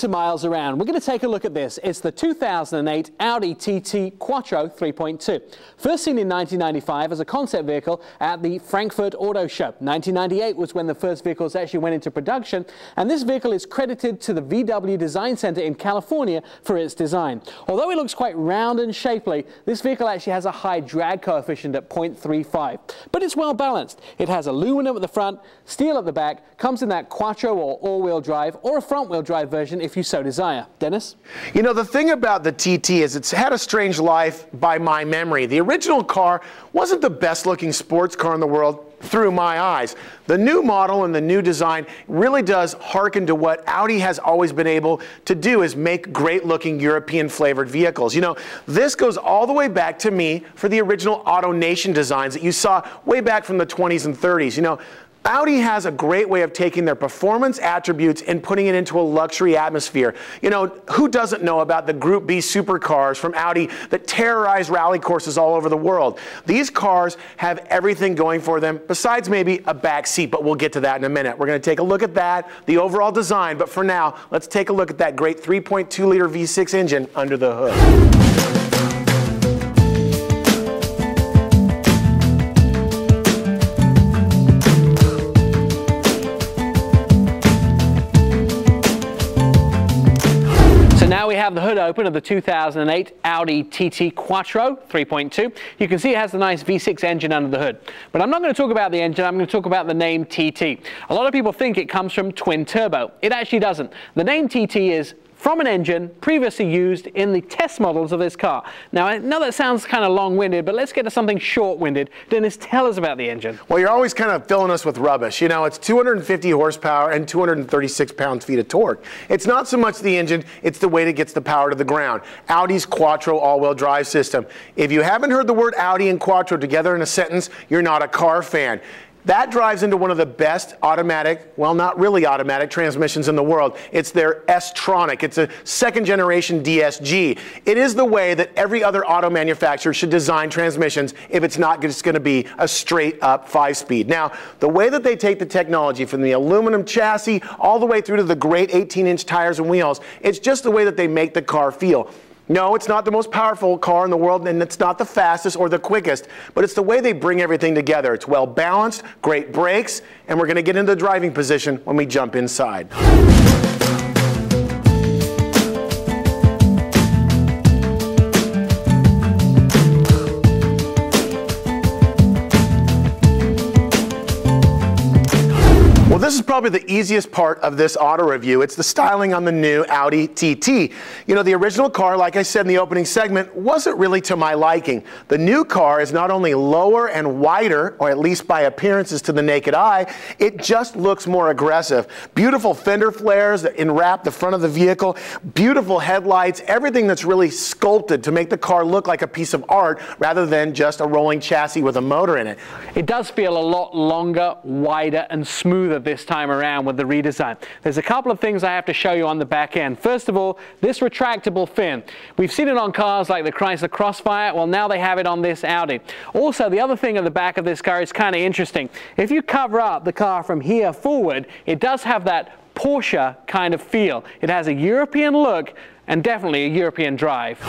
to Miles Around. We're going to take a look at this. It's the 2008 Audi TT Quattro 3.2. First seen in 1995 as a concept vehicle at the Frankfurt Auto Show. 1998 was when the first vehicles actually went into production, and this vehicle is credited to the VW Design Center in California for its design. Although it looks quite round and shapely, this vehicle actually has a high drag coefficient at 0.35. But it's well balanced. It has aluminum at the front, steel at the back, comes in that Quattro or all-wheel drive or a front-wheel drive version if you so desire. Dennis? You know, the thing about the TT is it's had a strange life by my memory. The original car wasn't the best-looking sports car in the world through my eyes. The new model and the new design really does hearken to what Audi has always been able to do, is make great-looking European-flavored vehicles. You know, this goes all the way back to me for the original AutoNation designs that you saw way back from the 20s and 30s. You know, Audi has a great way of taking their performance attributes and putting it into a luxury atmosphere. You know, who doesn't know about the Group B supercars from Audi that terrorize rally courses all over the world? These cars have everything going for them besides maybe a back seat, but we'll get to that in a minute. We're going to take a look at that, the overall design, but for now, let's take a look at that great 3.2-liter V6 engine under the hood. Now we have the hood open of the 2008 Audi TT Quattro 3.2. You can see it has the nice V6 engine under the hood. But I'm not going to talk about the engine, I'm going to talk about the name TT. A lot of people think it comes from twin turbo. It actually doesn't. The name TT is from an engine previously used in the test models of this car. Now, I know that sounds kind of long-winded, but let's get to something short-winded. Dennis, tell us about the engine. Well, you're always kind of filling us with rubbish. You know, it's 250 horsepower and 236 pound-feet of torque. It's not so much the engine, it's the way it gets the power to the ground. Audi's Quattro all-wheel drive system. If you haven't heard the word Audi and Quattro together in a sentence, you're not a car fan. That drives into one of the best automatic, well, not really automatic, transmissions in the world. It's their S-Tronic. It's a second-generation DSG. It is the way that every other auto manufacturer should design transmissions if it's not just going to be a straight-up 5-speed. Now, the way that they take the technology from the aluminum chassis all the way through to the great 18-inch tires and wheels, it's just the way that they make the car feel. No, it's not the most powerful car in the world, and it's not the fastest or the quickest, but it's the way they bring everything together. It's well balanced, great brakes, and we're going to get into the driving position when we jump inside. Well, this is probably the easiest part of this auto review. It's the styling on the new Audi TT. You know, the original car, like I said in the opening segment, wasn't really to my liking. The new car is not only lower and wider, or at least by appearances to the naked eye, it just looks more aggressive. Beautiful fender flares that enwrap the front of the vehicle, beautiful headlights, everything that's really sculpted to make the car look like a piece of art rather than just a rolling chassis with a motor in it. It does feel a lot longer, wider, and smoother this time around with the redesign. There's a couple of things I have to show you on the back end. First of all, this retractable fin. We've seen it on cars like the Chrysler Crossfire. Well, now they have it on this Audi. Also, the other thing at the back of this car is kind of interesting. If you cover up the car from here forward, it does have that Porsche kind of feel. It has a European look and definitely a European drive.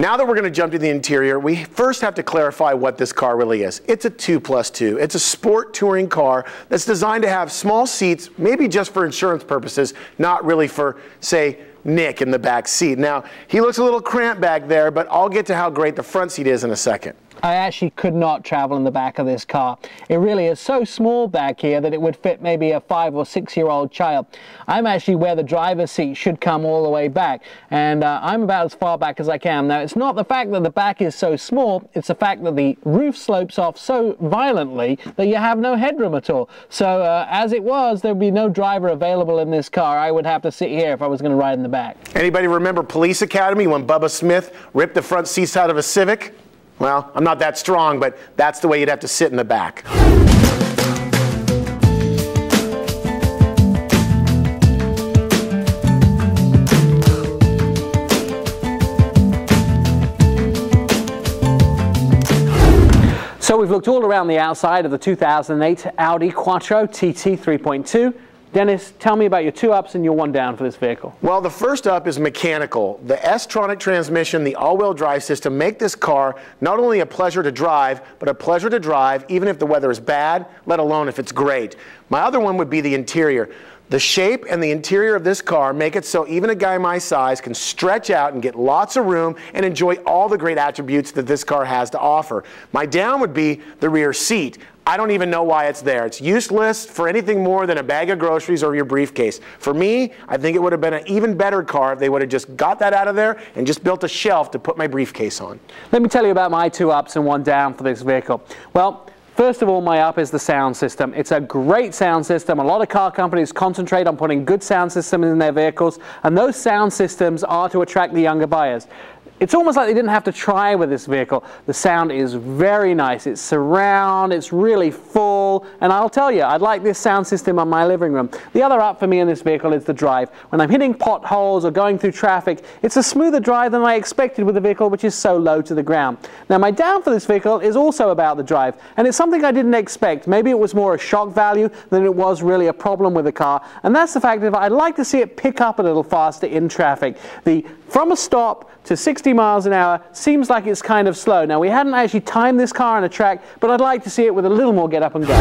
Now that we're going to jump to the interior, we first have to clarify what this car really is. It's a 2+2. It's a sport touring car that's designed to have small seats, maybe just for insurance purposes, not really for, say, Nick in the back seat. Now, he looks a little cramped back there, but I'll get to how great the front seat is in a second. I actually could not travel in the back of this car. It really is so small back here that it would fit maybe a 5- or 6-year-old child. I'm actually where the driver's seat should come all the way back, and I'm about as far back as I can. Now, it's not the fact that the back is so small, it's the fact that the roof slopes off so violently that you have no headroom at all. So as it was, there would be no driver available in this car. I would have to sit here if I was going to ride in the back. Anybody remember Police Academy when Bubba Smith ripped the front seats out of a Civic? Well, I'm not that strong, but that's the way you'd have to sit in the back. So we've looked all around the outside of the 2008 Audi Quattro TT 3.2. Dennis, tell me about your 2 ups and your 1 down for this vehicle. Well, the first up is mechanical. The S-tronic transmission, the all-wheel drive system make this car not only a pleasure to drive, but a pleasure to drive even if the weather is bad, let alone if it's great. My other one would be the interior. The shape and the interior of this car make it so even a guy my size can stretch out and get lots of room and enjoy all the great attributes that this car has to offer. My down would be the rear seat. I don't even know why it's there. It's useless for anything more than a bag of groceries or your briefcase. For me, I think it would have been an even better car if they would have just got that out of there and just built a shelf to put my briefcase on. Let me tell you about my 2 ups and 1 down for this vehicle. Well, first of all, my up is the sound system. It's a great sound system. A lot of car companies concentrate on putting good sound systems in their vehicles, and those sound systems are to attract the younger buyers. It's almost like they didn't have to try with this vehicle. The sound is very nice. It's surround, it's really full, and I'll tell you, I'd like this sound system on my living room. The other up for me in this vehicle is the drive. When I'm hitting potholes or going through traffic, it's a smoother drive than I expected with a vehicle which is so low to the ground. Now, my down for this vehicle is also about the drive, and it's something I didn't expect. Maybe it was more a shock value than it was really a problem with the car, and that's the fact that I'd like to see it pick up a little faster in traffic. From a stop to 60 miles an hour seems like it's kind of slow. Now, we hadn't actually timed this car on a track, but I'd like to see it with a little more get up and go.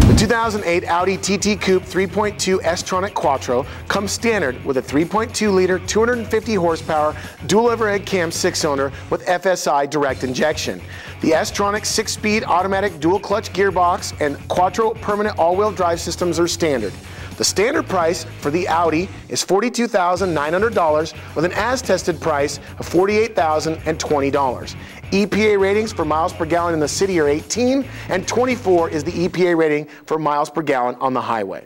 The 2008 Audi TT Coupe 3.2 S-tronic Quattro comes standard with a 3.2-liter, 250 horsepower, dual overhead cam 6-cylinder with FSI direct injection. The S-tronic 6-speed automatic dual clutch gearbox and Quattro permanent all-wheel drive systems are standard. The standard price for the Audi is $42,900 with an as-tested price of $48,020. EPA ratings for miles per gallon in the city are 18, and 24 is the EPA rating for miles per gallon on the highway.